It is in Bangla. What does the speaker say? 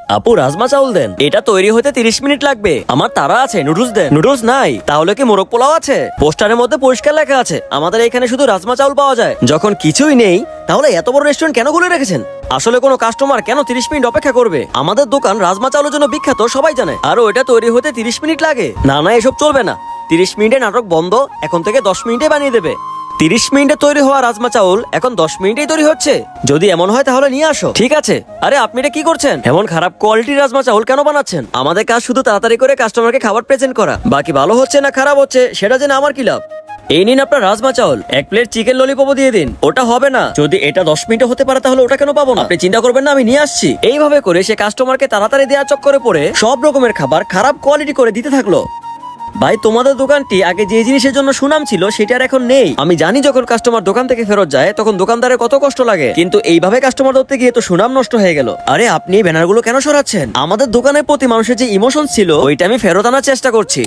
আপু রাজমা চাউল দেন, এটা তৈরি হতে 30 মিনিট লাগবে। আমার তারা আছে, নুডলস দেন। নুডলস নাই? তাহলে কি মোরগ পোলাও আছে? পোস্টারের মধ্যে পরিষ্কার লেখা আছে আমাদের এখানে শুধু রাজমা চাউল পাওয়া যায়। যখন কিছুই নেই তাহলে এত বড় রেস্টুরেন্ট কেন খুলে রেখেছেন? আসলে কোনো কাস্টমার কেন 30 মিনিট অপেক্ষা করবে? আমাদের দোকান রাজমা চাউলের জন্য বিখ্যাত, সবাই জানে। আর ওটা তৈরি হতে 30 মিনিট লাগে। না না, এসব চলবে না। 30 মিনিটে নাটক বন্ধ, এখন থেকে 10 মিনিটে বানিয়ে দেবে। 30 মিনিটে তৈরি হওয়া রাজমা চাউল এখন 10 মিনিটেই তৈরি হচ্ছে। যদি এমন হয় তাহলে নিয়ে আসো। ঠিক আছে। আরে আপনি এটা কি করছেন? এমন খারাপ কোয়ালিটির রাজমা চাউল কেন বানাচ্ছেন? আমাদের কাজ শুধু তাড়াতাড়ি করে কাস্টমারকে খাবার প্রেজেন্ট করা। বাকি ভালো হচ্ছে না খারাপ হচ্ছে সেটা জেনে আমার কি লাভ? এই নিন আপনার রাজমা চাউল, 1 প্লেট চিকেন ললিপপও দিয়ে দিন। ওটা হবে না। যদি এটা 10 মিনিটে হতে পারে তাহলে ওটা কেন পাবো না? আপনি চিন্তা করবেন না, আমি নিয়ে আসছি। এইভাবে করে সে কাস্টমারকে তাড়াতাড়ি দেওয়ার চক্করে পড়ে সব রকমের খাবার খারাপ কোয়ালিটি করে দিতে থাকলো। ভাই তোমাদের দোকানটি আগে যে জিনিসের জন্য সুনাম ছিল সেটার এখন নেই। আমি জানি যখন কাস্টমার দোকান থেকে ফেরত যায় তখন দোকানদারের কত কষ্ট লাগে, কিন্তু এইভাবে কাস্টমার ধরতে গিয়ে তো সুনাম নষ্ট হয়ে গেল। আরে আপনি ব্যানারগুলো কেন সরাচ্ছেন? আমাদের দোকানের প্রতি মানুষের যে ইমোশন ছিল ওইটা আমি ফেরত আনার চেষ্টা করছি।